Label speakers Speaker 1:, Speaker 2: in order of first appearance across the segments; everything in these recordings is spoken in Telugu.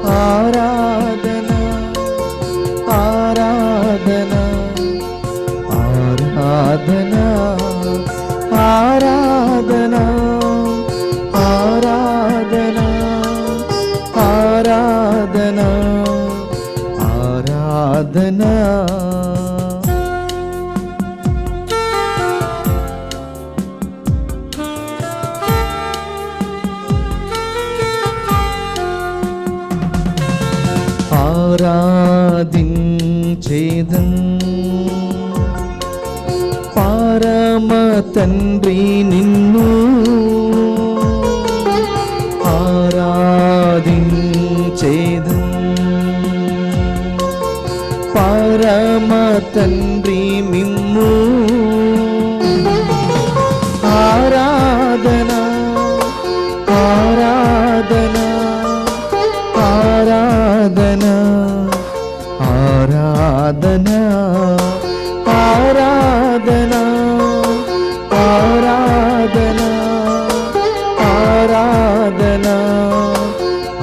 Speaker 1: ఆరాధన ఆరాధన ఆరాధన ఆరాధన ఆరాధన ఆరాధన ఆరాధన ఆరాధించేదం పరమ తండ్రి నిన్ను ఆరాధించేదం పరమ తండ్రి మిమ్ము ఆరాధన ఆరాధన ఆరాధన ఆరాధన ఆరాధన ఆరాధన ఆరాధన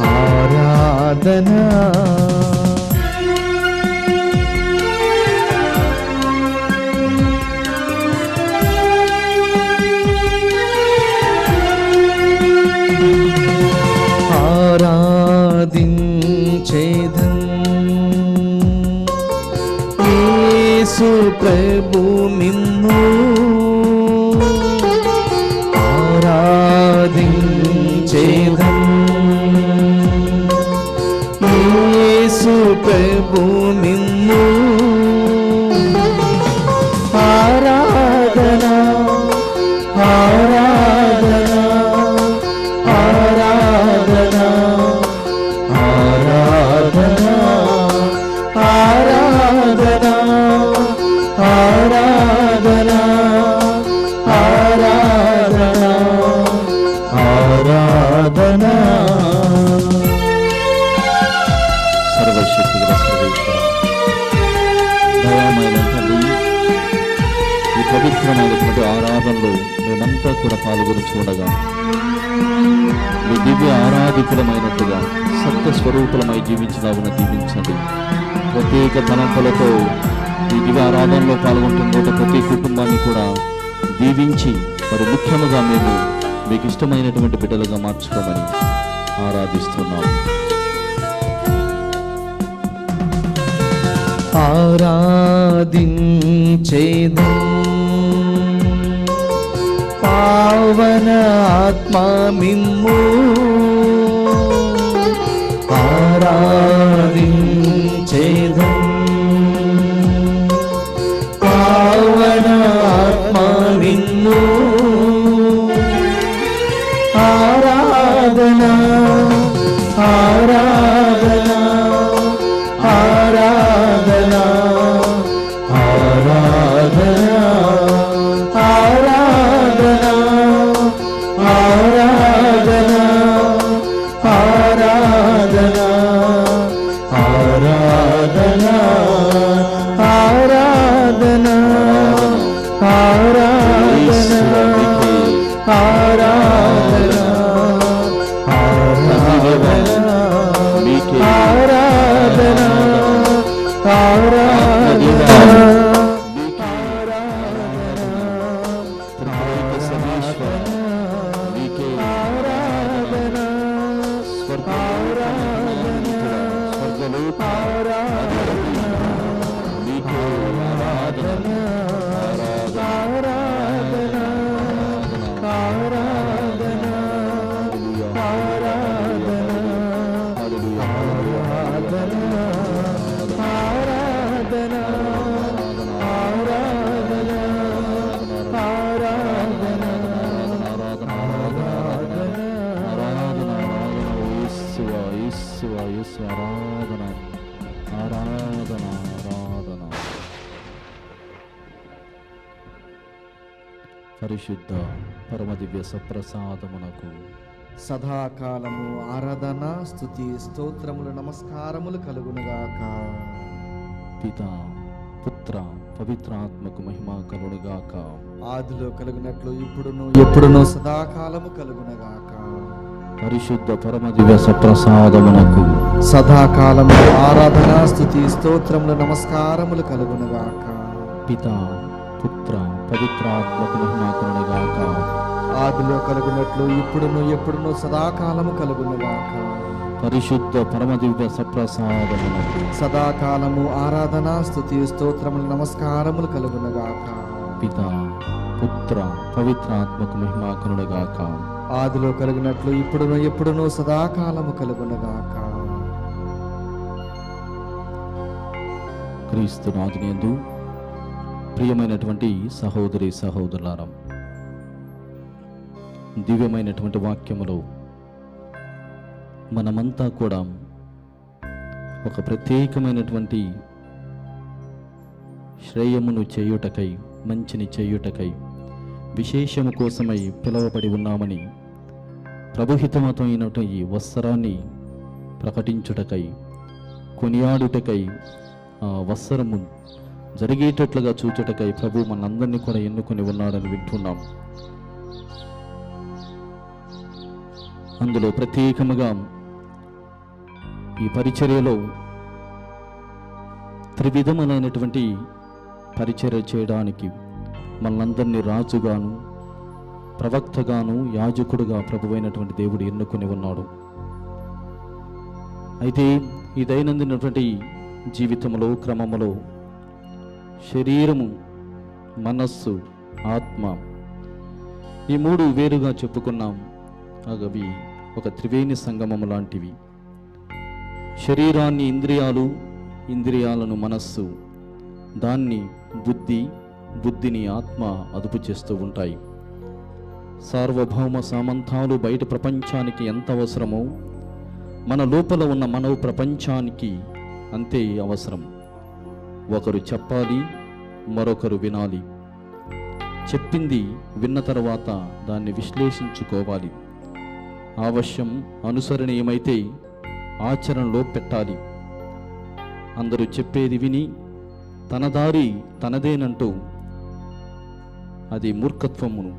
Speaker 1: ఆరాధన ఆరాధించేదం యేసు ప్రభు మిమ్ము ఆరాధించేదం యేసు ప్రభు మిమ్ము ఆరాధన ఆరాధన ఆరాధన ఆరాధన ఆరాధన ఆరాధన ఆరాధన ఆరాధన.
Speaker 2: సర్వశక్తిగల సర్వేశ్వర, దయామయుల తండ్రి, ఈ పవిత్రమైనటువంటి ఆరాధనలో మేమంతా కూడా పాల్గొని ఉండగా మీ దివ్య ఆరాధికులమైనట్టుగా సత్య స్వరూపులమై జీవించినావున దీవించండి. ప్రత్యేక తలంపులతో ఈ దివ్య ఆరాధనలో పాల్గొంటున్న ప్రతి కుటుంబాన్ని కూడా దీవించి మరి ముఖ్యముగా మేము మీకు ఇష్టమైనటువంటి బిడ్డలుగా మార్చుకోమని ఆరాధిస్తున్నాము.
Speaker 1: ఆరాధించేదం పావన ఆత్మా మిమ్ము ఆరాధించేదం పావన ఆత్మా మిమ్ము ఆరాధన ఆరాధన ఆరాధన ఆరాధన ఆరాధన ఆరాధన ఆరాధన ఆరాధన ఆరాధన ఆరాధన ఆరాధన
Speaker 2: పరిశుద్ధ పరమదివ్య సప్రసాదమునకు
Speaker 1: సదాకాలము ఆరాధన స్తుతి స్తోత్రములు నమస్కారములు కలుగునుగాక.
Speaker 2: పితా పుత్ర పవిత్రాత్మకు మహిమ కలుగునుగాక.
Speaker 1: ఆదిలో కలుగునట్లు ఇప్పుడును ఎప్పుడును సదాకాలము కలుగునుగాక.
Speaker 2: పరిశుద్ధ పరమదివ్య సప్రసాదమునకు
Speaker 1: సదాకాలము ఆరాధన స్తుతి స్తోత్రములు నమస్కారములు కలుగునుగాక.
Speaker 2: పిత పుత్ర పవిత్రాత్మకు మహిమ కలుగునుగాక.
Speaker 1: ఆదిలో కలుగునట్లు ఇప్పుడును ఎప్పుడును సదాకాలము కలుగునుగాక.
Speaker 2: పరిశుద్ధ పరమదివ్య సప్రసాదమునకు
Speaker 1: సదాకాలము ఆరాధన స్తుతి స్తోత్రములు నమస్కారములు కలుగునుగాక.
Speaker 2: పిత పుత్ర పవిత్రాత్మకు మహిమ కలుగునుగాక.
Speaker 1: ఆదిలో కలుగునట్లు ఇప్పుడును ఎప్పుడును సదాకాలము కలుగునుగాక.
Speaker 2: క్రీస్తు నాథునియందు ప్రియమైనటువంటి సహోదరి సహోదరులారా, దివ్యమైనటువంటి వాక్యములో మనమంతా కూడా ఒక ప్రత్యేకమైనటువంటి శ్రేయమును చేయుటకై, మంచిని చేయుటకై, విశేషము కోసమై పిలువబడి ఉన్నామని, ప్రభుహితమతో ఈ వస్త్రాన్ని ప్రకటించుటకై, కొనియాడుటకై, ఆ వస్త్రము జరిగేటట్లుగా చూచుటకై ప్రభు మనందరినీ కూడా ఎన్నుకొని ఉన్నాడని వింటున్నాం. అందులో ప్రత్యేకముగా ఈ పరిచర్యలో త్రివిధములైనటువంటి పరిచర్య చేయడానికి మనందరినీ రాజుగాను, ప్రవక్తగాను, యాజకుడుగా ప్రభువైనటువంటి దేవుడు ఎన్నుకొని ఉన్నాడు. అయితే ఈ దైనందినటువంటి జీవితంలో, క్రమములో శరీరము, మనస్సు, ఆత్మ, ఈ మూడు వేరుగా చెప్పుకున్నాం. అవి ఒక త్రివేణి సంగమము లాంటివి. శరీరాన్ని ఇంద్రియాలు, ఇంద్రియాలను మనస్సు, దాన్ని బుద్ధి, బుద్ధిని ఆత్మ అదుపు చేస్తూ ఉంటాయి. సార్వభౌమ సామంతాలు బయట ప్రపంచానికి ఎంత అవసరమో మన లోపల ఉన్న మనవ ప్రపంచానికి అంతే అవసరం. ఒకరు చెప్పాలి, మరొకరు వినాలి. చెప్పింది విన్న తర్వాత దాన్ని విశ్లేషించుకోవాలి. ఆవశ్యం, అనుసరణీయమైతే ఆచరణలో పెట్టాలి. అందరూ చెప్పేది విని తన దారి తనదేనంటూ అది మూర్ఖత్వమును.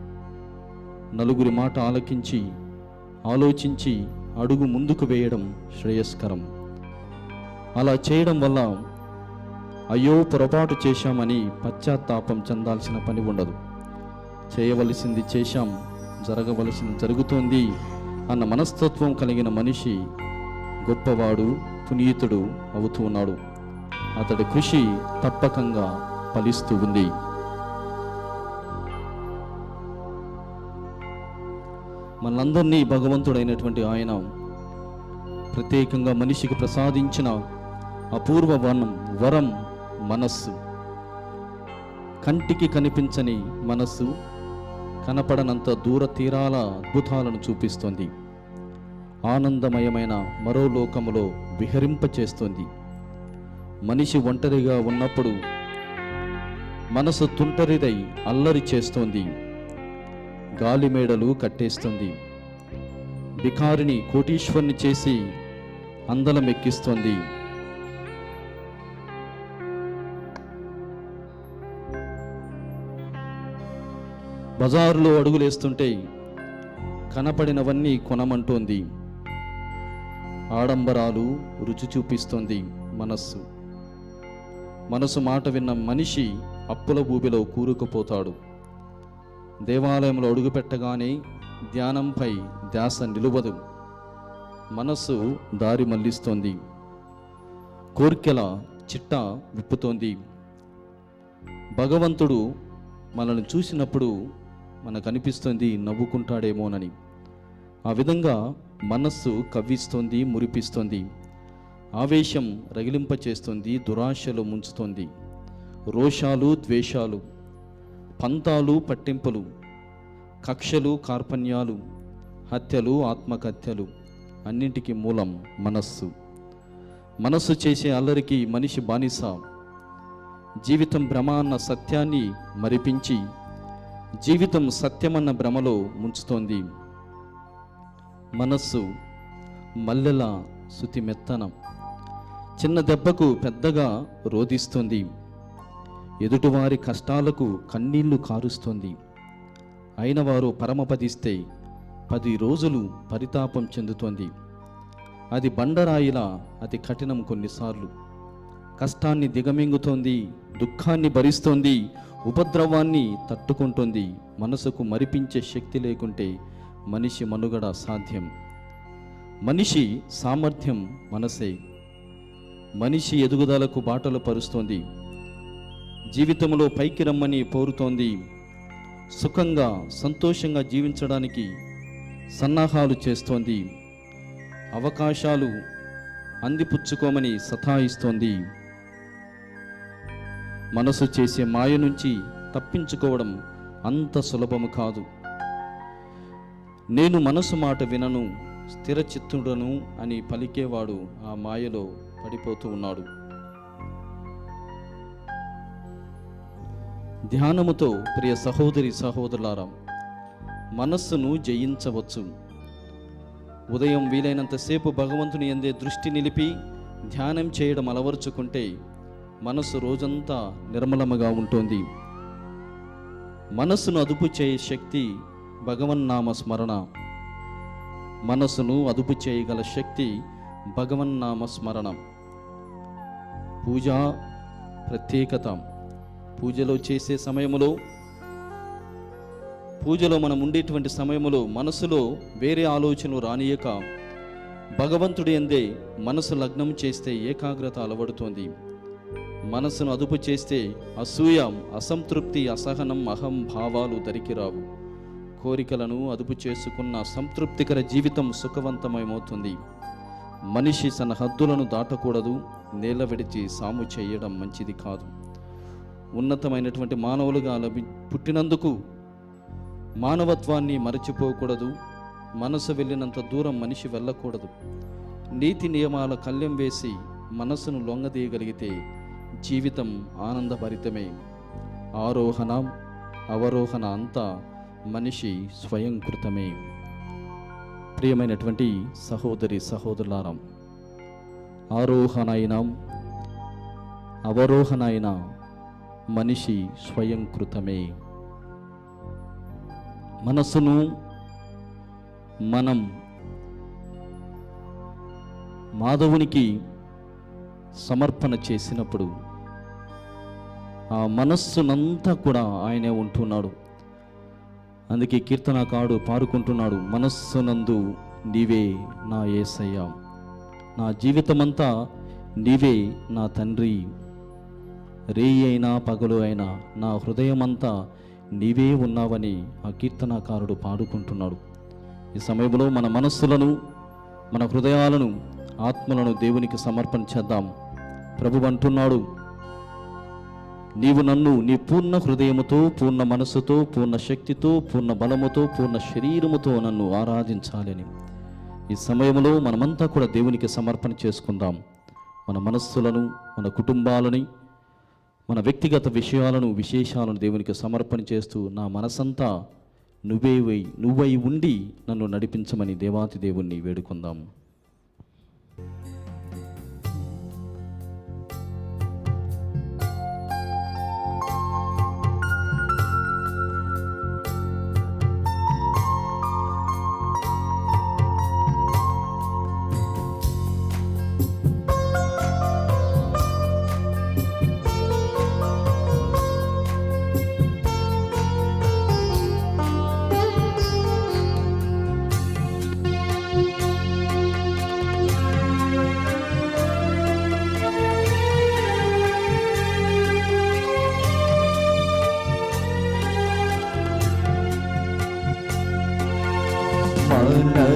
Speaker 2: నలుగురి మాట ఆలకించి, ఆలోచించి అడుగు ముందుకు వేయడం శ్రేయస్కరం. అలా చేయడం వల్ల అయ్యో పొరపాటు చేశామని పశ్చాత్తాపం చెందాల్సిన పని ఉండదు. చేయవలసింది చేశాం, జరగవలసింది జరుగుతోంది అన్న మనస్తత్వం కలిగిన మనిషి గొప్పవాడు, పునీతుడు అవుతూ ఉన్నాడు. అతడి కృషి తప్పకంగా ఫలిస్తూ ఉంది. మనందరినీ భగవంతుడైనటువంటి ఆయన ప్రత్యేకంగా మనిషికి ప్రసాదించిన అపూర్వ వరం మనస్సు. కంటికి కనిపించని మనస్సు కనపడనంత దూర తీరాల అద్భుతాలను చూపిస్తుంది. ఆనందమయమైన మరో లోకములో విహరింపచేస్తుంది. మనిషి ఒంటరిగా ఉన్నప్పుడు మనసు తుంటరిదై అల్లరి చేస్తోంది. గాలిమేడలు కట్టేస్తుంది. బికారిని కోటీశ్వరుని చేసి అందలమెక్కిస్తోంది. బజారులో అడుగులేస్తుంటే కనపడినవన్నీ కొనమంటోంది. ఆడంబరాలు రుచి చూపిస్తోంది మనస్సు. మనసు మాట విన్న మనిషి అప్పుల ఊబిలో కూరుకుపోతాడు. దేవాలయంలో అడుగుపెట్టగానే ధ్యానంపై ధ్యాస నిలువదు. మనస్సు దారి మళ్లిస్తోంది. కోర్కెల చిట్ట విప్పుతోంది. భగవంతుడు మనల్ని చూసినప్పుడు మనకు అనిపిస్తుంది నవ్వుకుంటాడేమోనని. ఆ విధంగా మనస్సు కవ్విస్తోంది, మురిపిస్తోంది. ఆవేశం రగిలింపచేస్తుంది, దురాశలు ముంచుతోంది. రోషాలు, ద్వేషాలు, పంతాలు, పట్టింపులు, కక్షలు, కార్పణ్యాలు, హత్యలు, ఆత్మహత్యలు అన్నింటికీ మూలం మనస్సు. మనస్సు చేసే అల్లరికి మనిషి బానిస. జీవితం భ్రమ అన్న సత్యాన్ని మరిపించి జీవితం సత్యమన్న భ్రమలో ముంచుతోంది. మనస్సు మల్లెల శృతి మెత్తనం. చిన్న దెబ్బకు పెద్దగా రోధిస్తుంది. ఎదుటివారి కష్టాలకు కన్నీళ్లు కారుస్తుంది. అయిన వారు పరమపదిస్తే 10 రోజులు పరితాపం చెందుతోంది. అది బండరాయిలా అతి కఠినం. కొన్నిసార్లు కష్టాన్ని దిగమింగుతోంది, దుఃఖాన్ని భరిస్తోంది, ఉపద్రవాన్ని తట్టుకుంటుంది. మనసుకు మరిపించే శక్తి లేకుంటే మనిషి మనుగడ సాధ్యం. మనిషి సామర్థ్యం మనసే. మనిషి ఎదుగుదలకు బాటలు పరుస్తోంది. జీవితంలో పైకి రమ్మని కోరుతోంది. సుఖంగా సంతోషంగా జీవించడానికి సన్నాహాలు చేస్తోంది. అవకాశాలు అందిపుచ్చుకోమని సతాయిస్తోంది. మనసు చేసే మాయ నుంచి తప్పించుకోవడం అంత సులభము కాదు. నేను మనసు మాట వినను, స్థిరచిత్తుడను అని పలికేవాడు ఆ మాయలో పడిపోతూ ఉన్నాడు. ధ్యానముతో ప్రియ సహోదరి సహోదరులారా, మనస్సును జయించవచ్చు. ఉదయం వీలైనంతసేపు భగవంతుని యందే దృష్టి నిలిపి ధ్యానం చేయడం అలవరుచుకుంటే మనస్సు రోజంతా నిర్మలముగా ఉంటుంది. మనస్సును అదుపు చేయ శక్తి భగవన్నామ స్మరణ. మనస్సును అదుపు చేయగల శక్తి భగవన్నామ స్మరణ. పూజ ప్రత్యేకత. పూజలో చేసే సమయములో, పూజలో మనం ఉండేటువంటి సమయములో మనసులో వేరే ఆలోచనలు రానియక భగవంతుడి యందే మనసు లగ్నం చేస్తే ఏకాగ్రత అలవడుతోంది. మనసును అదుపు చేస్తే అసూయ, అసంతృప్తి, అసహనం, అహం భావాలు దరికిరావు. కోరికలను అదుపు చేసుకున్న సంతృప్తికర జీవితం సుఖవంతమవుతుంది. మనిషి తన హద్దులను దాటకూడదు. నేల విడిచి సాము చేయడం మంచిది కాదు. ఉన్నతమైనటువంటి మానవులుగా పుట్టినందుకు మానవత్వాన్ని మరచిపోకూడదు. మనసు వెళ్ళినంత దూరం మనిషి వెళ్ళకూడదు. నీతి నియమాల కళ్యం వేసి మనసును లొంగదీయగలిగితే జీవితం ఆనందభరితమే. ఆరోహణ అవరోహణ అంతా మనిషి స్వయంకృతమే. ప్రియమైనటువంటి సహోదరి సహోదరులారా, ఆరోహణ అయినా అవరోహణ అయినా మనిషి స్వయంకృతమే. మనసును మనం మాధవునికి సమర్పణ చేసినప్పుడు ఆ మనస్సునంతా కూడా ఆయనే ఉంటున్నాడు. అందుకే కీర్తనకారుడు పాడుకుంటున్నాడు, మనస్సునందు నీవే నా యేసయ్యా, నా జీవితమంతా నీవే నా తండ్రి. రేయి అయినా పగలు అయినా నా హృదయమంతా నీవే ఉన్నావని ఆ కీర్తనకారుడు పాడుకుంటున్నాడు. ఈ సమయంలో మన మనస్సులను, మన హృదయాలను, ఆత్మలను దేవునికి సమర్పణ చేద్దాం. ప్రభు అంటున్నాడు, నీవు నన్ను నీ పూర్ణ హృదయముతో, పూర్ణ మనస్సుతో, పూర్ణ శక్తితో, పూర్ణ బలముతో, పూర్ణ శరీరముతో నన్ను ఆరాధించాలని. ఈ సమయంలో మనమంతా కూడా దేవునికి సమర్పణ చేసుకుందాం. మన మనస్సులను, మన కుటుంబాలని, మన వ్యక్తిగత విషయాలను, విశేషాలను దేవునికి సమర్పణ చేస్తూ, నా మనసంతా నువ్వై ఉండి నన్ను నడిపించమని దేవాతి దేవుణ్ణి వేడుకుందాం.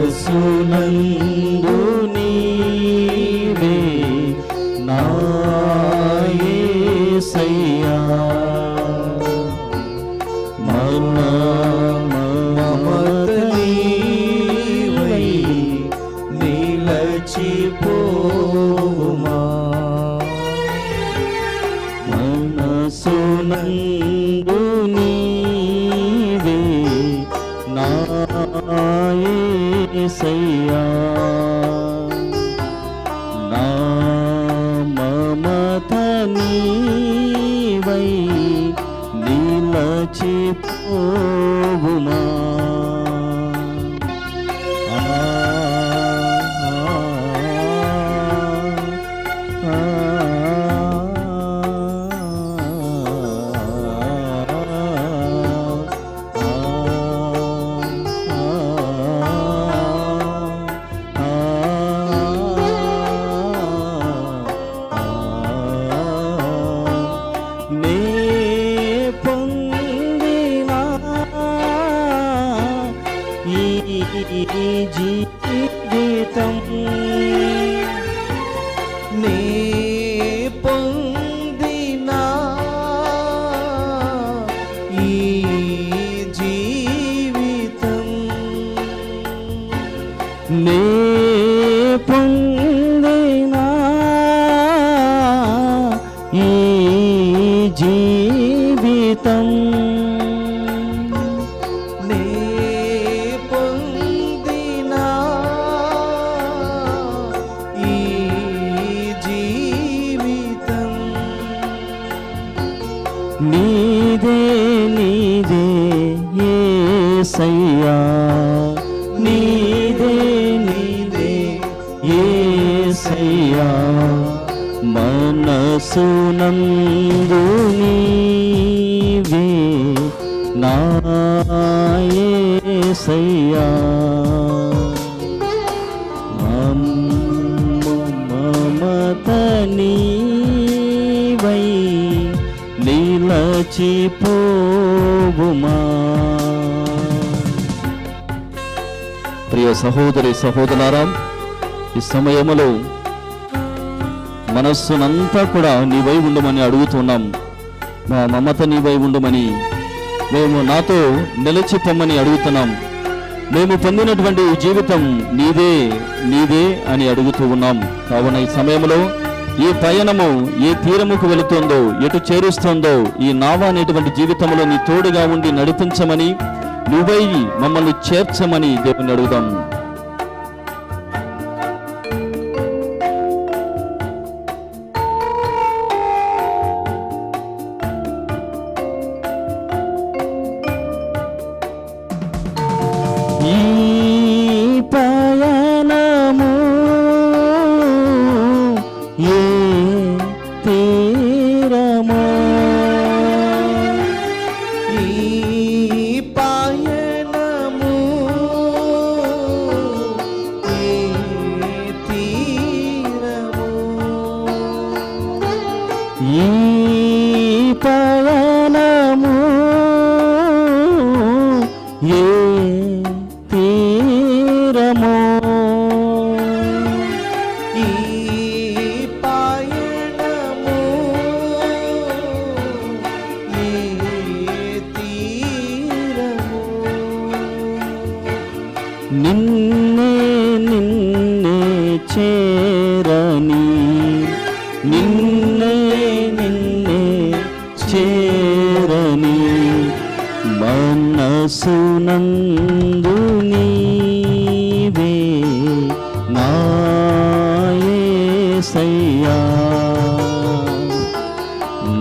Speaker 2: మనసునందు నీవే నా యేసయ్యా, మమత నీవై నిలచిపోవుమా. మనసునందు నీవే నా యేసయ్యా, నా మమత నీవై నిలచిపోవుమా.
Speaker 3: జీవితం
Speaker 1: నే పొందిన ఈ జీవితం
Speaker 3: నీదే నీదే యేసయ్యా, నీదే నీదే యేసయ్యా, మనసునందు నీవే నా యేసయ్యా, మమత నీవై నిలచిపోవుమా.
Speaker 2: ప్రియ సహోదరి సహోదరులారా, ఈ సమయంలో మనస్సునంతా కూడా నీవై ఉండమని అడుగుతున్నాం. మా మమత నీవై ఉండమని, మేము నాతో నిలిచిపోమని అడుగుతున్నాం. మేము పొందినటువంటి ఈ జీవితం నీదే నీదే అని అడుగుతూ ఉన్నాం. కావున ఈ సమయంలో ఈ పయనము ఏ తీరముకు వెళుతుందో, ఎటు చేరుస్తుందో, ఈ నావ అనేటువంటి జీవితంలో నీ తోడుగా ఉండి నడిపించమని, నువ్వై మమ్మల్ని చేర్చమని దేవుని అడుగుదాం.
Speaker 3: ఈ పయనము ఏ తీరమో,
Speaker 1: ఈ పయనము ఏ తీరము
Speaker 3: ఈ పయనము ఏ తీరమో,
Speaker 1: ఈ పయనము ఏ తీరము
Speaker 3: నిన్నే నిన్నే చేరని, నిన్నే నిన్నే చేరని, మనసునందు నీవే నా యేసయ్యా,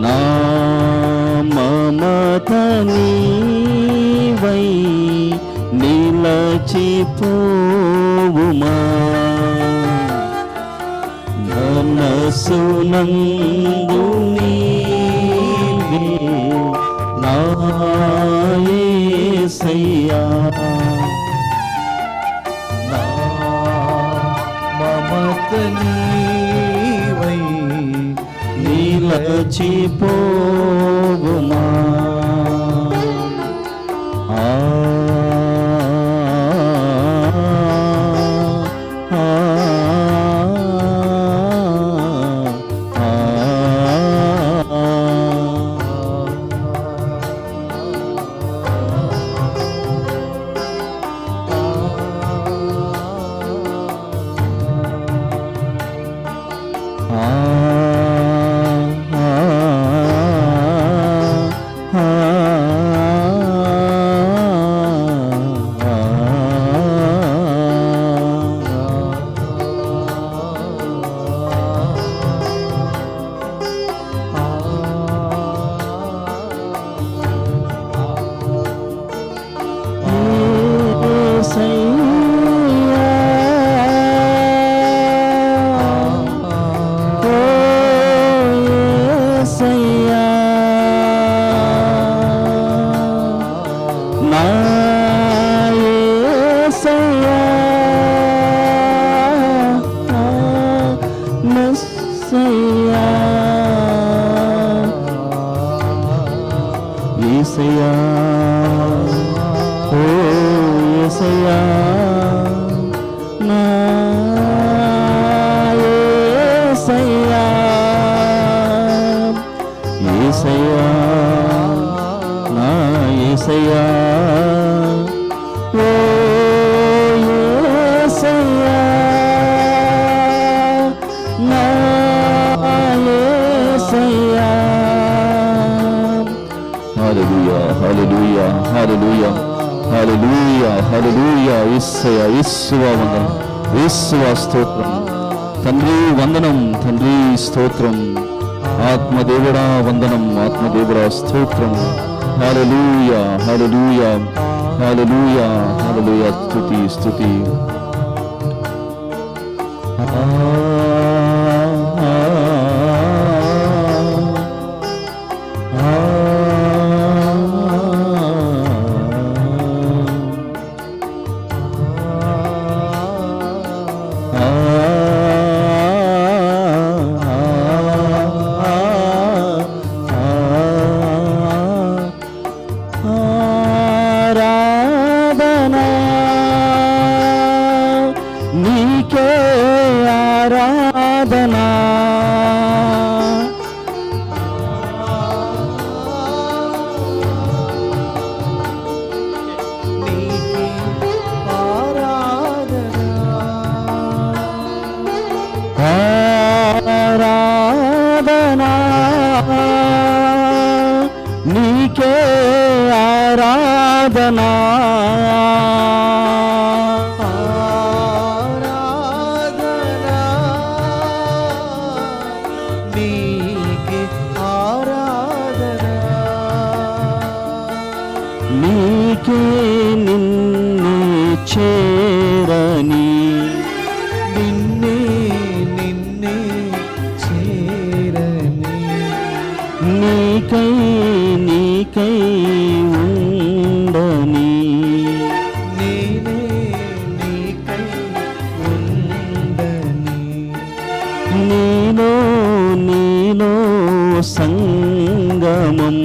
Speaker 3: నా మమత నీవై నిలచిపోవుమా. మనసునందు నీవే నా యేసయ్యా,
Speaker 1: నా మమత నీవై
Speaker 3: నిలచిపోవుమా. ఆ ఆ యేసయ్యా, ఓ యేసయ్యా, నా యేసయ్యా, యేసయ్యా, నా యేసయ్యా, ఓ యేసయ్యా, నా యేసయ్యా,
Speaker 2: హల్లెలూయా. యేసయ్యా, యేసువా వందనం, యేసువా స్తోత్రం. తండ్రి వందనం, తండ్రి స్తోత్రం. ఆత్మదేవుడా వందనం, ఆత్మదేవుడా స్తోత్రం. హల్లెలూయా, హల్లెలూయా, హల్లెలూయా, హల్లెలూయా. స్తుతి స్తుతి.
Speaker 3: ఆరాధనా నీకే ఆరాధనా ఆరాధనా నీకే ఆరాధనా నీకే నిన్నే చేరని నీకై నీకై ఉండని నీలో నీలో సంగమం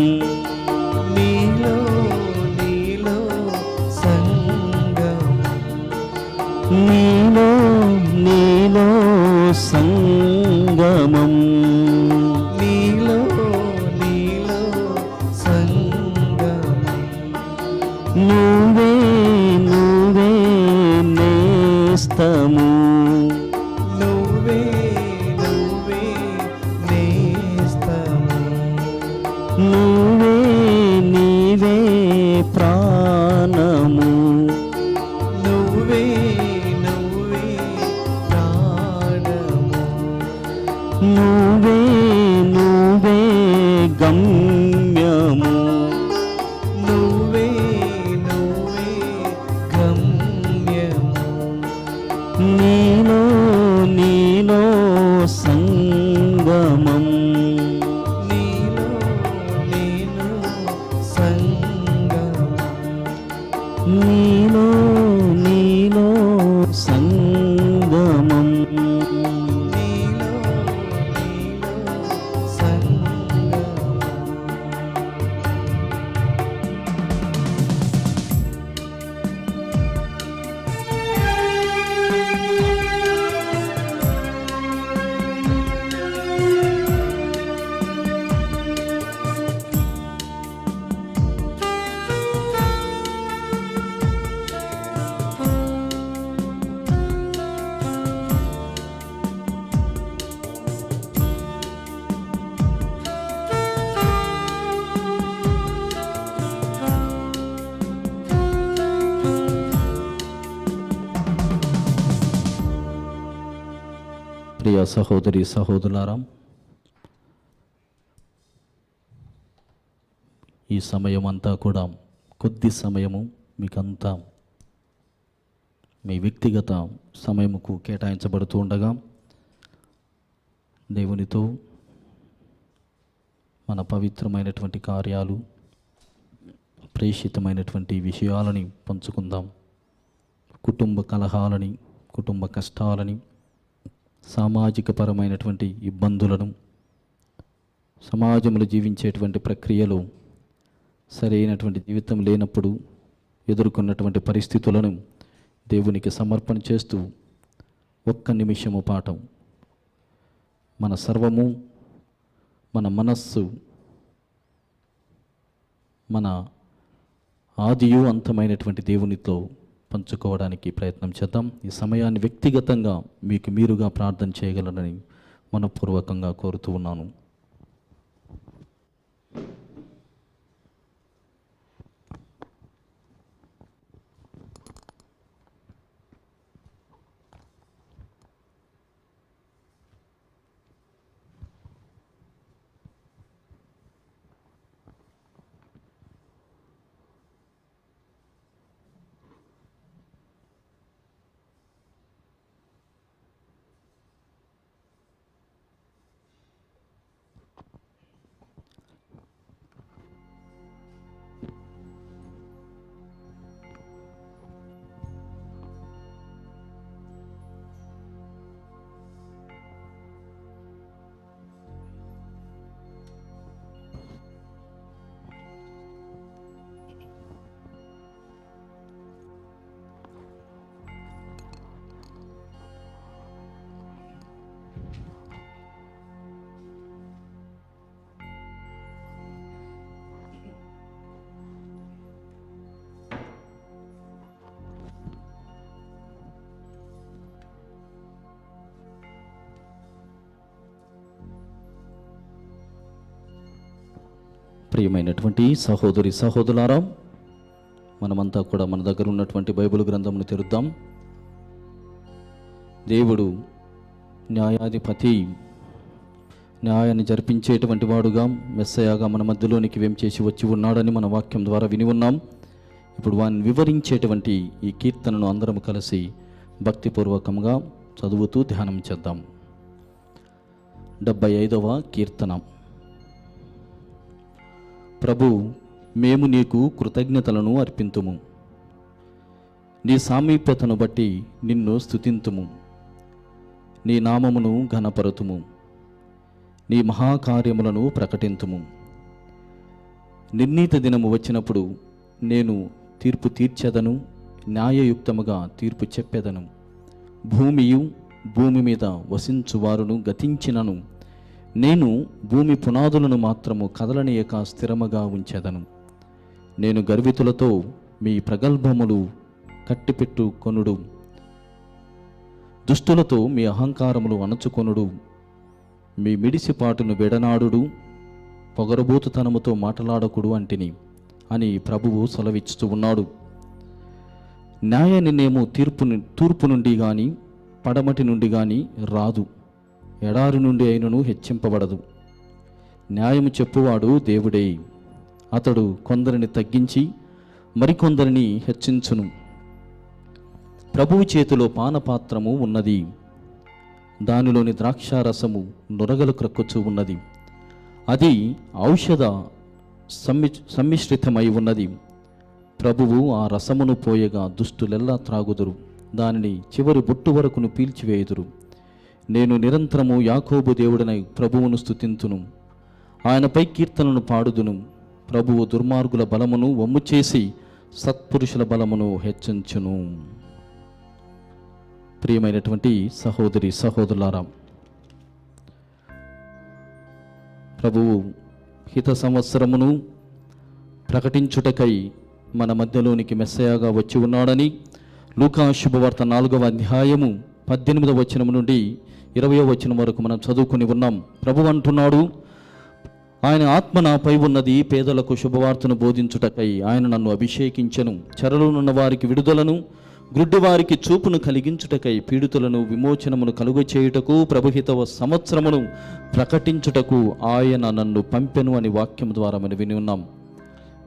Speaker 3: నీలో నీలో సంగమం నువ్వే నువ్వే నేస్తము నువ్వే నీవే ప్రాణము నువ్వే నువ్వే గమ్యము నీలో నీలో సంగమం నీలో నీలో సంగమం
Speaker 2: ప్రియ సహోదరి సహోదరులారా, ఈ సమయం అంతా కూడా కొద్ది సమయము మీకంతా మీ వ్యక్తిగత సమయముకు కేటాయించబడుతూ ఉండగా దేవునితో మన పవిత్రమైనటువంటి కార్యాలు, ప్రేషితమైనటువంటి విషయాలని పంచుకుందాం. కుటుంబ కలహాలని, కుటుంబ కష్టాలని, సామాజిక పరమైనటువంటి ఇబ్బందులను, సమాజంలో జీవించేటువంటి ప్రక్రియలో సరైనటువంటి జీవితం లేనప్పుడు ఎదుర్కొన్నటువంటి పరిస్థితులను దేవునికి సమర్పణ చేస్తూ ఒక్క నిమిషము పాఠం మన సర్వము, మన మనస్సు, మన ఆదియు అంతమైనటువంటి దేవునితో పంచుకోవడానికి ప్రయత్నం చేద్దాం. ఈ సమయాన్ని వ్యక్తిగతంగా మీకు మీరుగా ప్రార్థన చేయగలరని మనపూర్వకంగా కోరుతూ ఉన్నాను. ప్రియమైనటువంటి సహోదరి సహోదరులారా, మనమంతా కూడా మన దగ్గర ఉన్నటువంటి బైబిల్ గ్రంథమును తెరుద్దాం. దేవుడు న్యాయాధిపతి, న్యాయాన్ని జరిపించేటువంటి వాడుగా, మెస్సయాగా మన మధ్యలోనికి వేంచేసి వచ్చి ఉన్నాడని మన వాక్యం ద్వారా విని ఉన్నాం. ఇప్పుడు వారిని వివరించేటువంటి ఈ కీర్తనను అందరం కలిసి భక్తిపూర్వకంగా చదువుతూ ధ్యానం చేద్దాం. 75వ కీర్తన. ప్రభు, మేము నీకు కృతజ్ఞతలను అర్పింతుము, నీ సామీప్యతను బట్టి నిన్ను స్తుతింతుము, నీ నామమును ఘనపరతుము, నీ మహాకార్యములను ప్రకటింతుము. నిర్ణీత దినము వచ్చినప్పుడు నేను తీర్పు తీర్చెదను, న్యాయయుక్తముగా తీర్పు చెప్పెదను. భూమియు భూమి మీద వసించువారును గతించినను, నేను భూమి పునాదులను మాత్రము కదలనీయక స్థిరముగా ఉంచెదను. నేను గర్వితులతో మీ ప్రగల్భములు కట్టిపెట్టుకొనుడు, దుష్టులతో మీ అహంకారములు అణచుకొనుడు, మీ మిడిసిపాటును విడనాడుడు, పొగరబోతుతనముతో మాట్లాడకుడు అంటిని అని ప్రభువు సెలవిస్తూ ఉన్నాడు. న్యాయ నిర్ణయము తూర్పు నుండి కానీ పడమటి నుండి కానీ రాదు, ఎడారి నుండి అయినను హెచ్చింపబడదు. న్యాయము చెప్పువాడు దేవుడే, అతడు కొందరిని తగ్గించి మరికొందరిని హెచ్చించును. ప్రభువు చేతిలో పానపాత్రము ఉన్నది, దానిలోని ద్రాక్షారసము నొరగలు క్రక్కుచూ ఉన్నది. అది ఔషధ సమ్మిశ్రితమై ఉన్నది. ప్రభువు ఆ రసమును పోయగా దుష్టులెల్లా త్రాగుదురు, దానిని చివరి బొట్టు వరకును పీల్చివేయుదురు. నేను నిరంతరము యాకోబు దేవుడనై ప్రభువును స్తుతింతును, ఆయనపై కీర్తనను పాడుదును. ప్రభువు దుర్మార్గుల బలమును వమ్ము చేసి సత్పురుషుల బలమును హెచ్చించును. ప్రియమైనటువంటి సహోదరి సహోదరులారా, ప్రభువు హిత సంవత్సరమును ప్రకటించుటకై మన మధ్యలోనికి మెస్సయాగా వచ్చి ఉన్నాడని లూకా శుభవార్త 4వ అధ్యాయము 18వ వచనం నుండి 20వ వచనం వరకు మనం చదువుకుని ఉన్నాం. ప్రభు అంటున్నాడు, ఆయన ఆత్మ నాపై ఉన్నది, పేదలకు శుభవార్తను బోధించుటకై ఆయన నన్ను అభిషేకించెను. చెరలోనున్న వారికి విడుదలను, గ్రుడ్డివారికి చూపును కలిగించుటకై, పీడితులను విమోచనమును కలుగచేయుటకు, ప్రభుహిత సంవత్సరమును ప్రకటించుటకు ఆయన నన్ను పంపెను అని వాక్యం ద్వారా మనం విని ఉన్నాం.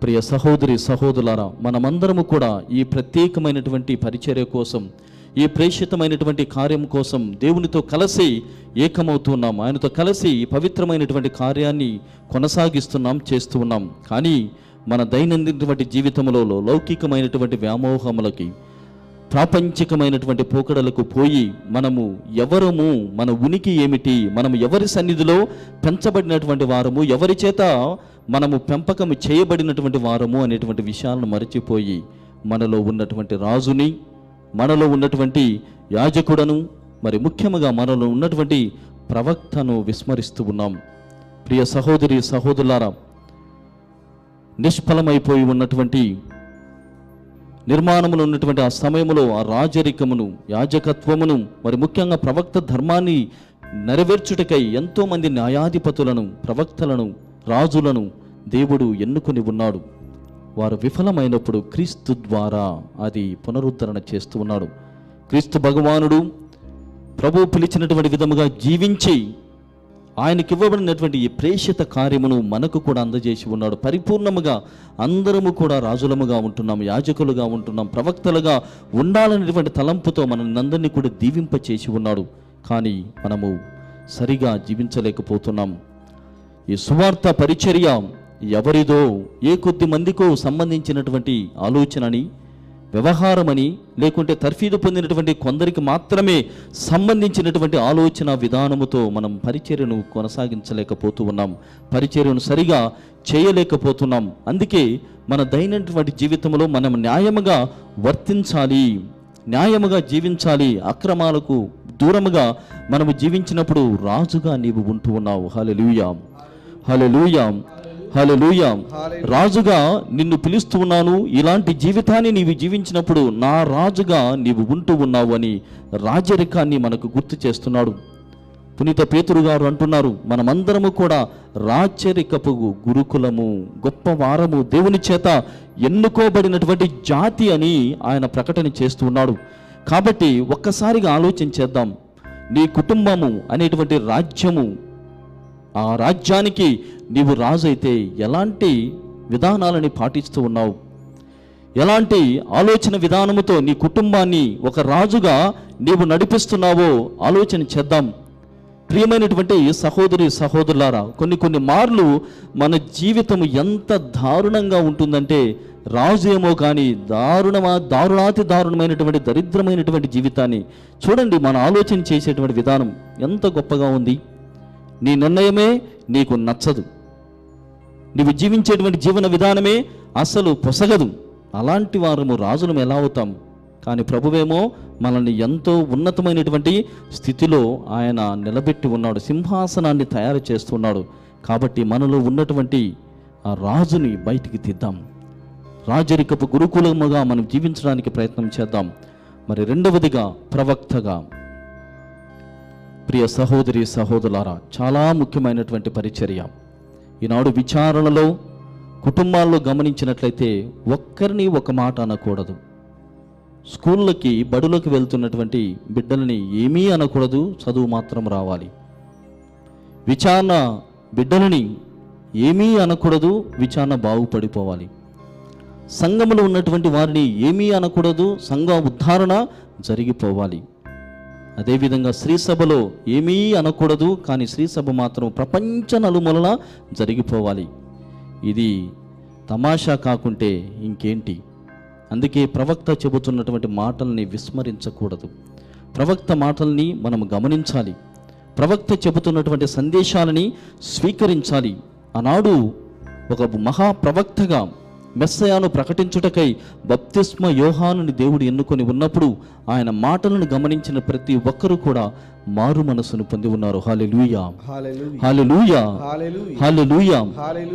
Speaker 2: ప్రియ సహోదరి సహోదరులారా, మనమందరము కూడా ఈ ప్రత్యేకమైనటువంటి పరిచర్య కోసం, ఈ ప్రేషితమైనటువంటి కార్యం కోసం దేవునితో కలిసి ఏకమవుతున్నాం. ఆయనతో కలిసి పవిత్రమైనటువంటి కార్యాన్ని కొనసాగిస్తున్నాం, చేస్తూ ఉన్నాం. కానీ మన దైనందినటువంటి జీవితంలో లౌకికమైనటువంటి వ్యామోహములకి, ప్రాపంచికమైనటువంటి పోకడలకు పోయి మనము ఎవరము, మన ఉనికి ఏమిటి, మనము ఎవరి సన్నిధిలో పెంచబడినటువంటి వారము, ఎవరి చేత మనము పెంపకము చేయబడినటువంటి వారము అనేటువంటి విషయాలను మరచిపోయి మనలో ఉన్నటువంటి రాజుని, మనలో ఉన్నటువంటి యాజకుడను, మరి ముఖ్యంగా మనలో ఉన్నటువంటి ప్రవక్తను విస్మరిస్తూ ఉన్నాం. ప్రియ సహోదరి సహోదరులారా, నిష్ఫలమైపోయి ఉన్నటువంటి నిర్మాణములో ఉన్నటువంటి ఆ సమయంలో ఆ రాజరికమును, యాజకత్వమును, మరి ముఖ్యంగా ప్రవక్త ధర్మాన్ని నెరవేర్చుటకై ఎంతోమంది న్యాయాధిపతులను, ప్రవక్తలను, రాజులను దేవుడు ఎన్నుకొని ఉన్నాడు. వారు విఫలమైనప్పుడు క్రీస్తు ద్వారా అది పునరుద్ధరణ చేస్తూ ఉన్నాడు. క్రీస్తు భగవానుడు ప్రభువు పిలిచినటువంటి విధముగా జీవించి ఆయనకి ఇవ్వబడినటువంటి ఈ ప్రేషిత కార్యమును మనకు కూడా అందజేసి ఉన్నాడు. పరిపూర్ణముగా అందరము కూడా రాజులముగా ఉంటున్నాం, యాజకులుగా ఉంటున్నాం, ప్రవక్తలుగా ఉండాలనేటువంటి తలంపుతో మనల్ని అందరినీ కూడా దీవింపచేసి ఉన్నాడు. కానీ మనము సరిగా జీవించలేకపోతున్నాం. ఈ సువార్త పరిచర్య ఎవరిదో, ఏ కొద్ది మందికో సంబంధించినటువంటి ఆలోచనని, వ్యవహారమని, లేకుంటే తర్ఫీదు పొందినటువంటి కొందరికి మాత్రమే సంబంధించినటువంటి ఆలోచన విధానముతో మనం పరిచర్యను కొనసాగించలేకపోతూ ఉన్నాం, పరిచర్యను సరిగా చేయలేకపోతున్నాం. అందుకే మన దైనందిన జీవితంలో మనం న్యాయముగా వర్తించాలి, న్యాయముగా జీవించాలి. అక్రమాలకు దూరముగా మనము జీవించినప్పుడు రాజుగా నీవు ఉంటూ ఉన్నావు. హల్లెలూయా, హల్లెలూయా, హల్లెలూయా. రాజుగా నిన్ను పిలుస్తూ ఉన్నాను. ఇలాంటి జీవితాన్ని నీవు జీవించినప్పుడు నా రాజుగా నీవు ఉంటూ ఉన్నావు అని రాజరికాన్ని మనకు గుర్తు చేస్తున్నాడు. పునీత పేతురు గారు అంటున్నారు, మనమందరము కూడా రాచరికపు గురుకులము, గొప్ప వారము, దేవుని చేత ఎన్నుకోబడినటువంటి జాతి అని ఆయన ప్రకటన చేస్తూ ఉన్నాడు. కాబట్టి ఒక్కసారిగా ఆలోచించేద్దాం. నీ కుటుంబము అనేటువంటి రాజ్యము, ఆ రాజ్యానికి నీవు రాజు అయితే ఎలాంటి విధానాలని పాటిస్తూ ఉన్నావు? ఎలాంటి ఆలోచన విధానముతో నీ కుటుంబాన్ని ఒక రాజుగా నీవు నడిపిస్తున్నావో ఆలోచన చేద్దాం. ప్రియమైనటువంటి సహోదరి సహోదరులారా, కొన్ని మార్లు మన జీవితం ఎంత దారుణంగా ఉంటుందంటే, రాజు ఏమో కానీ దారుణాతి దారుణమైనటువంటి దరిద్రమైనటువంటి జీవితాన్ని చూడండి. మన ఆలోచన చేసేటువంటి విధానం ఎంత గొప్పగా ఉంది. నీ నిర్ణయమే నీకు నచ్చదు, నీవు జీవించేటువంటి జీవన విధానమే అసలు పొసగదు. అలాంటి వారము రాజులం ఎలా అవుతాం? కానీ ప్రభువేమో మనల్ని ఎంతో ఉన్నతమైనటువంటి స్థితిలో ఆయన నిలబెట్టి ఉన్నాడు, సింహాసనాన్ని తయారు చేస్తున్నాడు. కాబట్టి మనలో ఉన్నటువంటి ఆ రాజుని బయటికి తీద్దాం, రాజరికపు గురుకులముగా మనం జీవించడానికి ప్రయత్నం చేద్దాం. మరి రెండవదిగా ప్రవక్తగా. ప్రియ సహోదరి సహోదరులారా, చాలా ముఖ్యమైనటువంటి పరిచర్య. ఈనాడు విచారణలో కుటుంబాల్లో గమనించినట్లయితే ఒక్కరిని ఒక మాట అనకూడదు. స్కూళ్ళకి బడులకు వెళ్తున్నటువంటి బిడ్డలని ఏమీ అనకూడదు, చదువు మాత్రం రావాలి. విచారణ బిడ్డలని ఏమీ అనకూడదు, విచారణ బాగుపడిపోవాలి. సంఘములో ఉన్నటువంటి వారిని ఏమీ అనకూడదు, సంఘ ఉద్ధారణ జరిగిపోవాలి. అదేవిధంగా శ్రీసభలో ఏమీ అనకూడదు, కానీ శ్రీసభ మాత్రం ప్రపంచ నలుమూలలా జరిగిపోవాలి. ఇది తమాషా కాకుంటే ఇంకేంటి? అందుకే ప్రవక్త చెబుతున్నటువంటి మాటల్ని విస్మరించకూడదు. ప్రవక్త మాటల్ని మనం గమనించాలి. ప్రవక్త చెబుతున్నటువంటి సందేశాలని స్వీకరించాలి. ఆనాడు ఒక మహాప్రవక్తగా మెస్సయాను ప్రకటించుటకై బప్తిస్మ యోహానుని దేవుడు ఎన్నుకొని ఉన్నప్పుడు ఆయన మాటలను గమనించిన ప్రతి ఒక్కరూ కూడా మారు మనసును పొంది ఉన్నారు. హల్లెలూయా, హల్లెలూయా, హల్లెలూయా.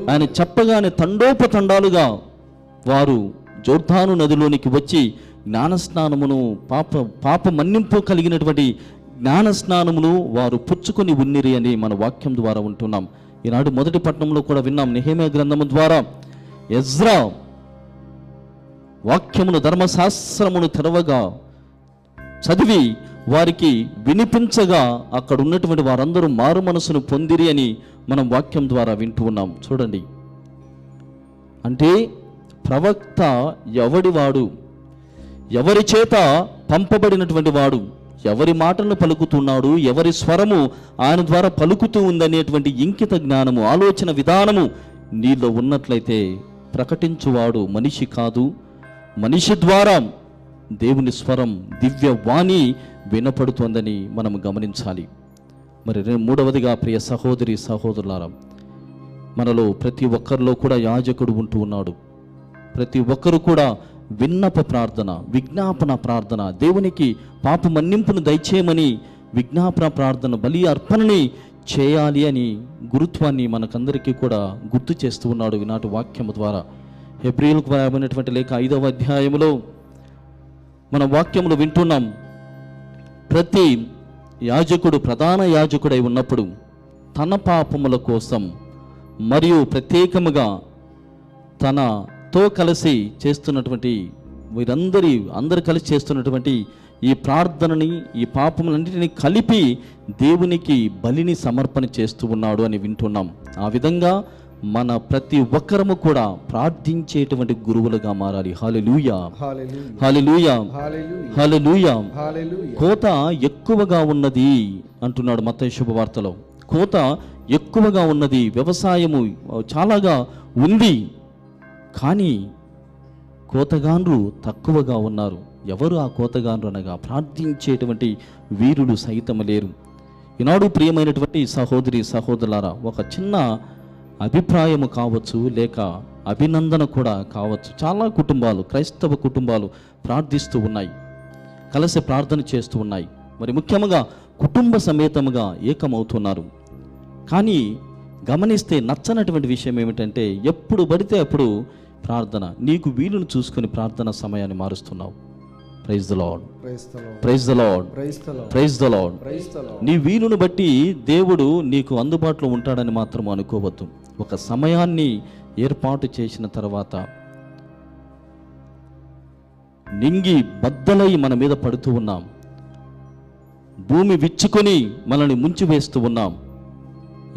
Speaker 2: ఆయన చెప్పగానే తండోపతండాలుగా వారు జోర్దాను నదిలోనికి వచ్చి జ్ఞానస్నానమును పాప మన్నింపు కలిగినటువంటి జ్ఞానస్నానమును వారు పుచ్చుకొని ఉన్నిరి అని మన వాక్యం ద్వారా ఉంటున్నాం. ఈనాడు మొదటి పట్టణంలో కూడా విన్నాం. నెహెమ్యా గ్రంథము ద్వారా ఎజ్రా వాక్యమును ధర్మశాస్త్రమును తెరవగా చదివి వారికి వినిపించగా అక్కడ ఉన్నటువంటి వారందరూ మారు మనసును పొందిరి అని మనం వాక్యం ద్వారా వింటూ ఉన్నాం. చూడండి, అంటే ప్రవక్త ఎవడివాడు? ఎవరి చేత పంపబడినటువంటి వాడు? ఎవరి మాటలను పలుకుతున్నాడు? ఎవరి స్వరము ఆయన ద్వారా పలుకుతూ ఉందనేటువంటి ఇంకిత జ్ఞానము, ఆలోచన విధానము నీలో ఉన్నట్లయితే ప్రకటించువాడు మనిషి కాదు, మనిషి ద్వారా దేవుని స్వరం, దివ్య వాణి వినపడుతోందని మనం గమనించాలి. మరి మూడవదిగా ప్రియ సహోదరి సహోదరులారా, మనలో ప్రతి ఒక్కరిలో కూడా యాజకుడు ఉంటూ ఉన్నాడు. ప్రతి ఒక్కరు కూడా విన్నప ప్రార్థన, విజ్ఞాపన ప్రార్థన, దేవునికి పాప మన్నింపును దయచేయమని విజ్ఞాపన ప్రార్థన, బలి అర్పణని చేయాలి అని గురుత్వాన్ని మనకందరికీ కూడా గుర్తు చేస్తూ ఉన్నాడు ఈనాటి వాక్యము ద్వారా. హెబ్రీయులకు రాయబడినటువంటి లేఖ 5వ అధ్యాయములో మన వాక్యములు వింటున్నాం. ప్రతి యాజకుడు ప్రధాన యాజకుడై ఉన్నప్పుడు తన పాపముల కోసం మరియు ప్రత్యేకముగా తనతో కలిసి చేస్తున్నటువంటి అందరు కలిసి చేస్తున్నటువంటి ఈ ప్రార్థనని, ఈ పాపములన్నిటిని కలిపి దేవునికి బలిని సమర్పణ చేస్తూ ఉన్నాడు అని వింటున్నాం. ఆ విధంగా మన ప్రతి ఒక్కరము కూడా ప్రార్థించేటువంటి గురువులుగా మారాలి. హల్లెలూయా, హల్లెలూయా, హల్లెలూయా. కోత ఎక్కువగా ఉన్నది అంటున్నాడు మత్తయి శుభవార్తలో. కోత ఎక్కువగా ఉన్నది, వ్యవసాయము చాలాగా ఉంది, కానీ కోతగాండ్రు తక్కువగా ఉన్నారు. ఎవరు ఆ కోతగాండ్రు అనగా ప్రార్థించేటువంటి వీరులు సైతం లేరు. ఈనాడు ప్రియమైనటువంటి సహోదరి సహోదరులారా, ఒక చిన్న అభిప్రాయము కావచ్చు, లేక అభినందన కూడా కావచ్చు. చాలా కుటుంబాలు, క్రైస్తవ కుటుంబాలు ప్రార్థిస్తూ ఉన్నాయి, కలిసి ప్రార్థన చేస్తూ ఉన్నాయి. మరి ముఖ్యంగా కుటుంబ సమేతముగా ఏకమవుతున్నారు. కానీ గమనిస్తే నచ్చనటువంటి విషయం ఏమిటంటే, ఎప్పుడు పడితే అప్పుడు ప్రార్థన, నీకు వీలును చూసుకొని ప్రార్థన సమయాన్ని మారుస్తున్నావు. Praise the lord,
Speaker 1: praise the lord,
Speaker 2: praise the lord,
Speaker 1: praise the lord,
Speaker 2: praise the lord.
Speaker 1: Praise the lord.
Speaker 2: నీ వీలును బట్టి దేవుడు నీకు అందుబాటులో ఉంటాడని మాత్రం అనుకోవద్దు. ఒక సమయాన్ని ఏర్పాటు చేసిన తర్వాత నింగి బద్దలై మన మీద పడుతూ ఉన్నాం, భూమి విచ్చుకొని మనల్ని ముంచివేస్తూ ఉన్నాం.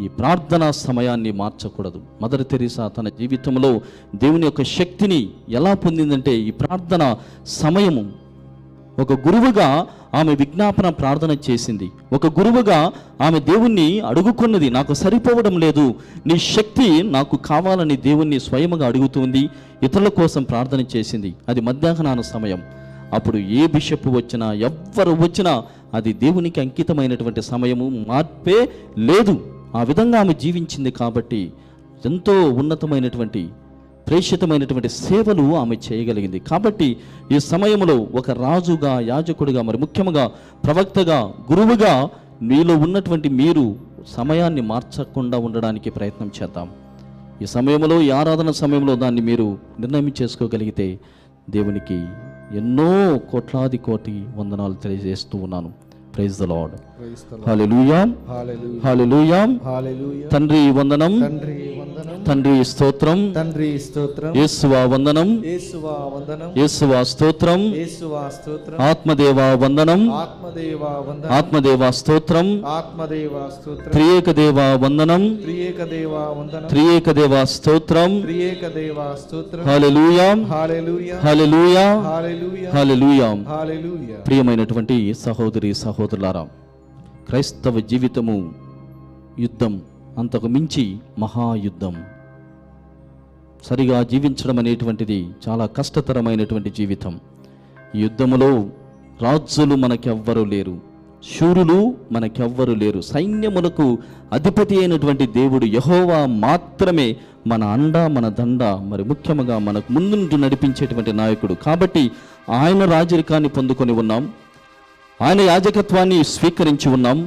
Speaker 2: ఈ ప్రార్థనా సమయాన్ని మార్చకూడదు. మదర్ తెరీసా తన జీవితంలో దేవుని యొక్క శక్తిని ఎలా పొందిందంటే ఈ ప్రార్థన సమయము. ఒక గురువుగా ఆమె విజ్ఞాపన ప్రార్థన చేసింది. ఒక గురువుగా ఆమె దేవుణ్ణి అడుగుకున్నది, నాకు సరిపోవడం లేదు, నీ శక్తి నాకు కావాలని దేవుణ్ణి స్వయముగా అడుగుతుంది. ఇతరుల కోసం ప్రార్థన చేసింది. అది మధ్యాహ్నాన సమయం. అప్పుడు ఏ బిషప్ వచ్చినా ఎవ్వరు వచ్చినా అది దేవునికి అంకితమైనటువంటి సమయము, మార్పే లేదు. ఆ విధంగా ఆమె జీవించింది కాబట్టి ఎంతో ఉన్నతమైనటువంటి ప్రేషితమైనటువంటి సేవలు ఆమె చేయగలిగింది. కాబట్టి ఈ సమయంలో ఒక రాజుగా, యాజకుడిగా, మరి ముఖ్యంగా ప్రవక్తగా, గురువుగా మీలో ఉన్నటువంటి మీరు సమయాన్ని మార్చకుండా ఉండడానికి ప్రయత్నం చేద్దాం. ఈ సమయంలో, ఈ ఆరాధన సమయంలో దాన్ని మీరు నిర్ణయం చేసుకోగలిగితే దేవునికి ఎన్నో కోట్లాది కోటి వందనాలు తెలియజేస్తూ ఉన్నాను. Praise the lord. Hallelujah, hallelujah, hallelujah. తండ్రి వందనం, తండ్రి వందనం, తండ్రి స్తోత్రం, తండ్రి స్తోత్రం. యేసువా వందనం, యేసువా వందనం, యేసువా స్తోత్రం, యేసువా స్తోత్రం. ఆత్మదేవా వందనం, ఆత్మదేవా వందనం, ఆత్మదేవా స్తోత్రం, ఆత్మదేవా స్తోత్రం. త్రియేక దేవా వందనం, త్రియేక దేవా వందనం, త్రియేక దేవా స్తోత్రం, త్రియేక దేవా స్తోత్రం. హల్లెలూయా, హల్లెలూయా, హల్లెలూయా, హల్లెలూయా, హల్లెలూయా, హల్లెలూయా. ప్రియమైనటువంటి సహోదరి సహోదరులారా, క్రైస్తవ జీవితము యుద్ధం, అంతకు మించి మహాయుద్ధం. సరిగా జీవించడం అనేటువంటిది చాలా కష్టతరమైనటువంటి జీవితం. ఈ యుద్ధములో రాజులు మనకెవ్వరూ లేరు, శూరులు మనకెవ్వరూ లేరు. సైన్యములకు అధిపతి అయినటువంటి దేవుడు యెహోవా మాత్రమే మన అండ, మన దండ, మరి ముఖ్యంగా మనకు ముందు నడిపించేటువంటి నాయకుడు. కాబట్టి ఆయన రాజరికాన్ని పొందుకొని ఉన్నాం, ఆయన యాజకత్వాన్ని స్వీకరించి ఉన్నాం,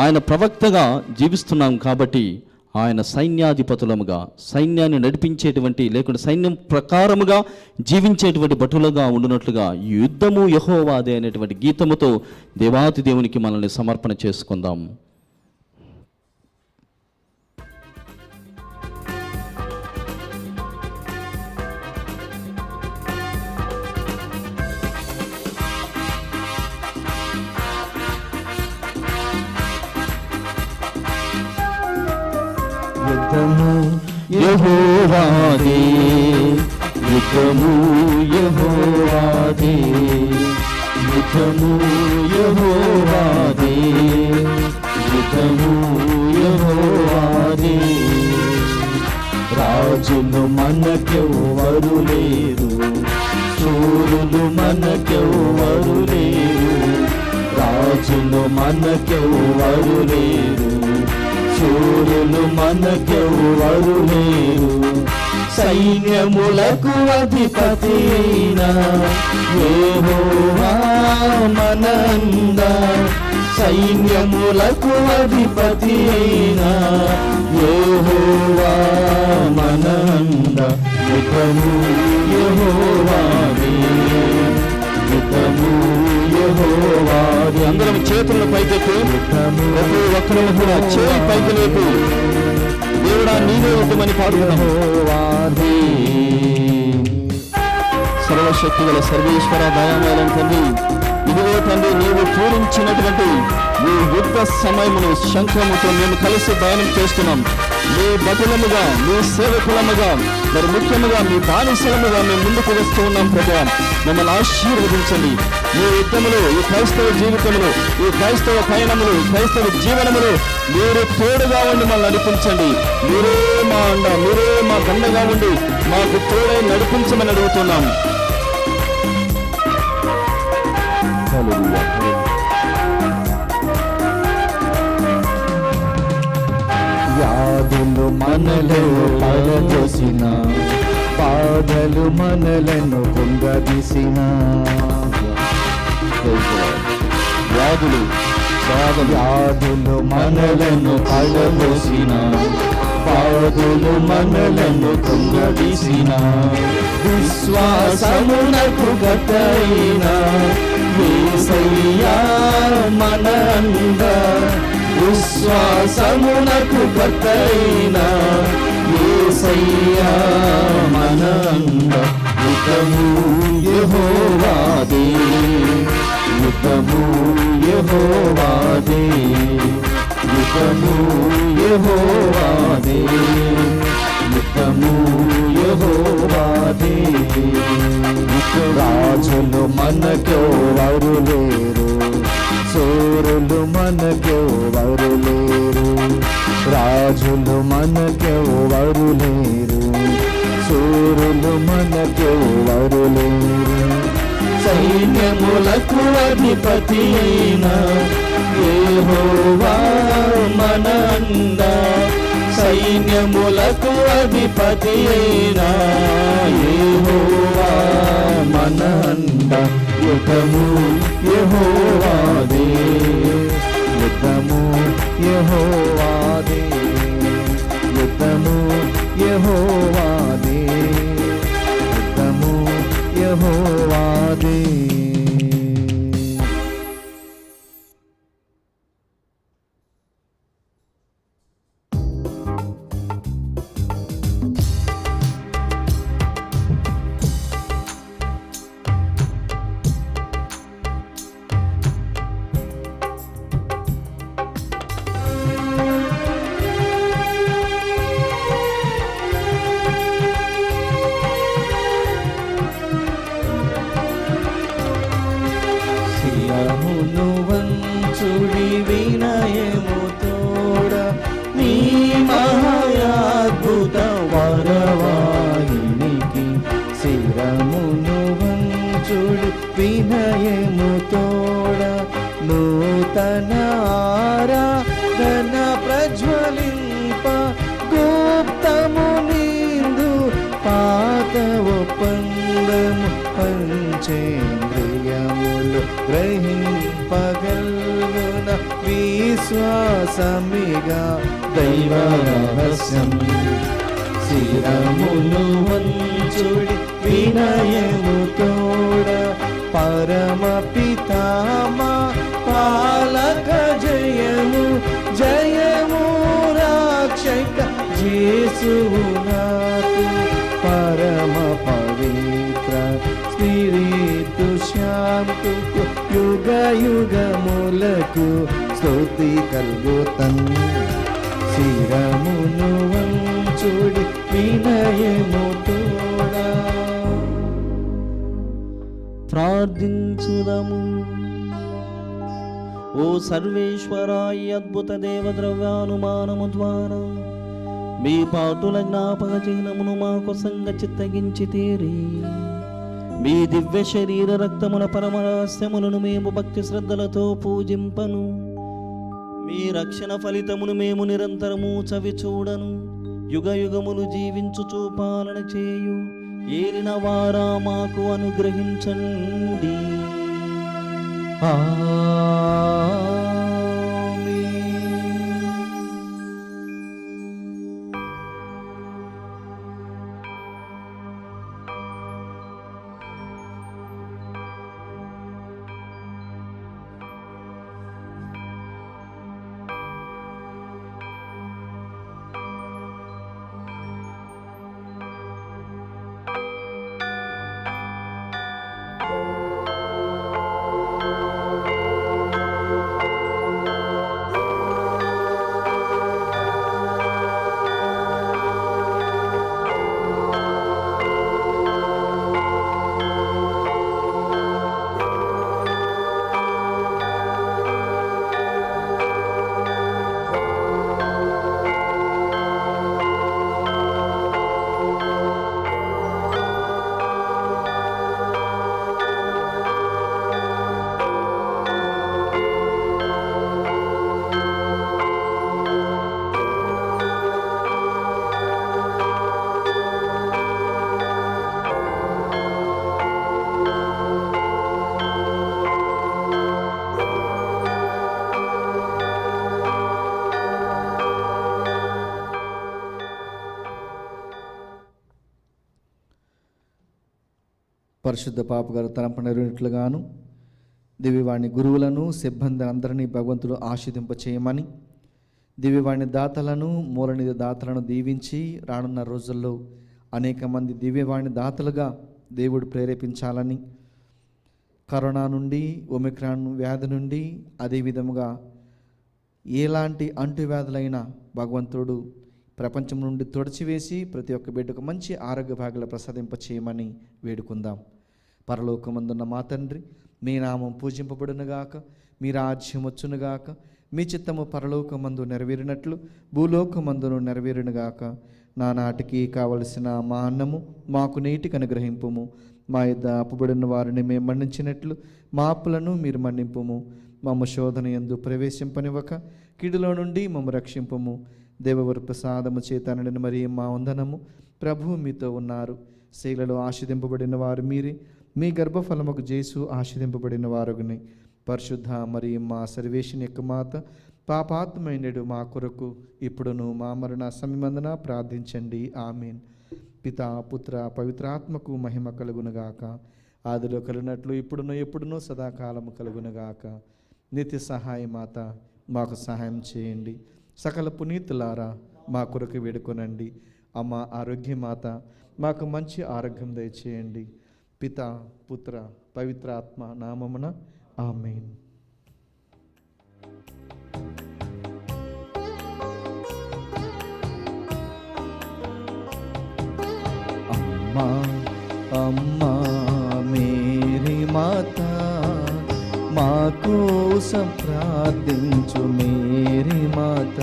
Speaker 2: ఆయన ప్రవక్తగా జీవిస్తున్నాం. కాబట్టి ఆయన సైన్యాధిపతులముగా, సైన్యాన్ని నడిపించేటువంటి, లేకుంటే సైన్యం ప్రకారముగా జీవించేటువంటి భటులుగా ఉండునట్లుగా ఈ యుద్ధము యెహోవాదే అనేటువంటి గీతముతో దేవాతి దేవునికి మనల్ని సమర్పణ చేసుకుందాం.
Speaker 3: యుద్ధము యెహోవాదే, యుద్ధము యెహోవాదే, యుద్ధము యెహోవాదే, యుద్ధము యెహోవాదే. రాజులు మనకెవ్వరు లేరు, శూరులు మనకెవ్వరు లేరు. రాజులు మనకెవ్వరు లేరు, శూరులు మనకెవ్వరు లేరు. సైన్యములకు అధిపతి అయిన యెహోవా మనంద, సైన్యములకు అధిపతి అయిన యెహోవా మనంద. యుద్ధము యెహోవాదే, యుద్ధము యెహోవాదే.
Speaker 2: అందరం చేతులను పైకెత్తి, ప్రతి ఒక్కరు కూడా చేయి పైకి లేపు, దేవుడా నీవే యుద్ధమని పాడుతున్నాం. సర్వశక్తి గల సర్వేశ్వర దయామయం తండ్రి, ఇదిగో తండ్రి నీవు పూరించినటువంటి ఈ యుద్ధ సమయమును శంఖముతో మేము కలిసి దయనం చేస్తున్నాం. మీ భటులముగా, మీ సేవకులముగా, మరి ముఖ్యముగా మీ బానిసలముగా మేము ముందుకు వస్తూ ఉన్నాం. ప్రభా మమ్మల్ని ఆశీర్వదించండి. ఈ యుద్ధములు, ఈ క్రైస్తవ జీవితములు, ఈ క్రైస్తవ పయనములు, ఈ క్రైస్తవ జీవనములు మీరు తోడుగా ఉండి మమ్మల్ని నడిపించండి. మీరే మా అండ, మీరే మా దండగా ఉండి మాకు తోడై నడిపించమని అడుగుతున్నాం.
Speaker 3: వ్యాధులు మనలో పడదోసిన, బాధలు మనలను కుంగదీసిన. వ్యాధులు మనలను పడదోసిన, బాధలు మనలను కృంగదీసిన విశ్వాసమునకు గతైన యేసయ్యా మన అండ, విశ్వాసమునకు గతైన యేసయ్యా మన అండ. యుద్ధము యెహోవాదే, యుద్ధము యెహోవాదే, యుద్ధము యెహోవాదే, యుద్ధము యెహోవాదే. రాజులు మనకెవరు లేరు, సూరులు మనకెవరు లేరు, రాజులు మనకెవరు లేరు, సూరులు మనకెవరు లేరు. సైన్యములకు అధిపతి అయిన యెహోవా మన అండ, సైన్యములకు అధిపతి అయిన యెహోవా మన అండ. యుద్ధము యెహోవాదే, యుద్ధము యెహోవాదే, యుద్ధము యెహోవాదే, యుద్ధము యెహోవాదే. శిరమును వంచుడి వినయము తోడ నీ మహాద్భుత వరవాహినికి, శిరమును వంచుడి వినయము తోడ నూతన ఆరాధన ప్రజ్వలింప, గుప్తము నిందు పాత ఒప్పందము పంచేంద్రియములు గ్రహింపగల్గున విశ్వాసమిగా దైవ రహస్యం. శిరములు వంచుడి వినయము తోడ పరమ పితామా పాలక జయము, జయము రక్షక యేసువు నాకు, పరమ పవిత్ర స్పిరితు శాంతుకు యుగ యుగములకు స్తుతి కల్గుతన్. శిరమును వంచుడి వినయము తోడా.
Speaker 2: ప్రార్థించుదము. ఓ సర్వేశ్వర, ఈ అద్భుత దేవద్రవ్యానుమానము ద్వారా మీ పాటుల జ్ఞాపక చిహ్నమును మాకు సంగ చిత్తగించి తీరి, మీ దివ్య శరీర రక్తముల పరమ రహస్యములను మేము భక్తి శ్రద్ధలతో పూజింపను. మీ రక్షణ ఫలితమును మేము నిరంతరము చవి చూడను, యుగ యుగములు జీవించుచు పాలన చేయు ఏలిన వారా మాకు అనుగ్రహించండి.
Speaker 1: పరిశుద్ధ పాప గారు తలంపు నెరవేరినట్లుగాను దివ్యవాణి గురువులను సిబ్బంది అందరినీ భగవంతుడు ఆశీర్వదింప చేయమని, దివ్యవాణి దాతలను మూలనిధి దాతలను దీవించి రానున్న రోజుల్లో అనేక మంది దివ్యవాణి దాతలుగా దేవుడు ప్రేరేపించాలని, కరోనా నుండి ఒమిక్రాన్ వ్యాధి నుండి అదేవిధముగా ఎలాంటి అంటువ్యాధులైనా భగవంతుడు ప్రపంచం నుండి తొడిచివేసి ప్రతి ఒక్క బిడ్డకు మంచి ఆరోగ్య భాగ్యాలు ప్రసాదింప చేయమని వేడుకుందాం. పరలోకమందున్న మా తండ్రి, మీ నామం పూజింపబడునుగాక, మీ రాజ్యం వచ్చునుగాక, మీ చిత్తము పరలోకమందు నెరవేరినట్లు భూలోకమందును నెరవేరునుగాక. నానాటికి కావలసిన మా అన్నము మాకు నేటికి అనుగ్రహింపుము. మా యొద్ద అప్పుబడిన వారిని మేము మన్నించినట్లు మా అప్పులను మీరు మన్నింపుము. మమ్మ శోధన యందు ప్రవేశింపనివ్వక కీడులో నుండి మమ్మ రక్షింపుము. దేవవర ప్రసాదము చేతనడిన మరి మా వందనము. ప్రభువు మీతో ఉన్నారు. శైలలో ఆశీర్వదింపబడిన వారు మీరే, మీ గర్భఫలముకు జేసు ఆశీర్వదింపబడిన వారుగుని. పరిశుద్ధ మరి మా సర్వేశ్వని యొక్క మాత, పాపాత్మైనడు మా కొరకు ఇప్పుడును మా మరణ సమయమందున ప్రార్థించండి. ఆమేన్. పితా పుత్ర పవిత్రాత్మకు మహిమ కలుగునుగాక. ఆదిలో కలిగినట్లు ఇప్పుడును ఎప్పుడునూ సదాకాలము కలుగునుగాక. నిత్య సహాయ మాత, మాకు సహాయం చేయండి. సకల పునీతులారా, మా కొరకు వేడుకొనండి. అమ్మ ఆరోగ్యమాత, మాకు మంచి ఆరోగ్యం దయచేయండి. పితా పుత్ర పవిత్రాత్మ నామమున ఆమేన్.
Speaker 3: అమ్మా అమ్మా మేరీ మాత, మా కోసం ప్రార్థించు మేరీ మాత.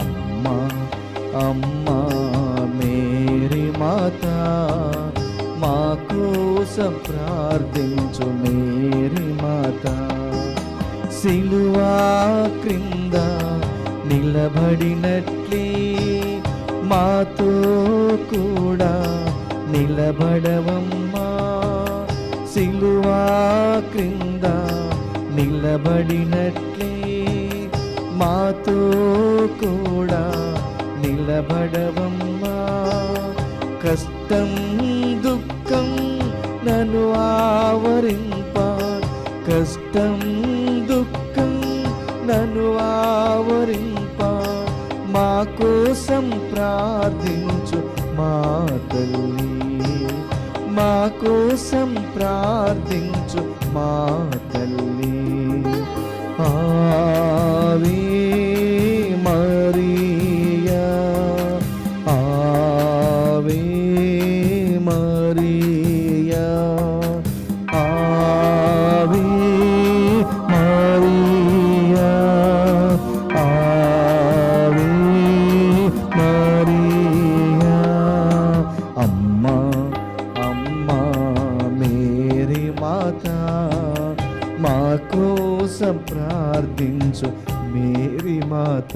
Speaker 3: అమ్మా అమ్మా మేరీ మాత, మా కోసం ప్రార్థించు మేరీ మాత. సిలువా క్రింద నిలబడినట్లే మాతో కూడా నిలబడవమ్మా. సిలువా క్రింద నిలబడినట్లే మాతో కూడా నిలబడవమ్మా. కష్టం దుఃఖం నన్ను ఆవరింప, కష్టం దుఃఖం నన్ను ఆవరింప, మా కోసం ప్రార్థించు మా తల్లి, మా కోసం ప్రార్థించు మా తల్లి. ఆవే మరియా, ఆవే మరియా, ఆవే మరియా, ఆవే మరియా. అమ్మా అమ్మా మేరీ మాత, మా కోసం ప్రార్థించు మేరీ మాత.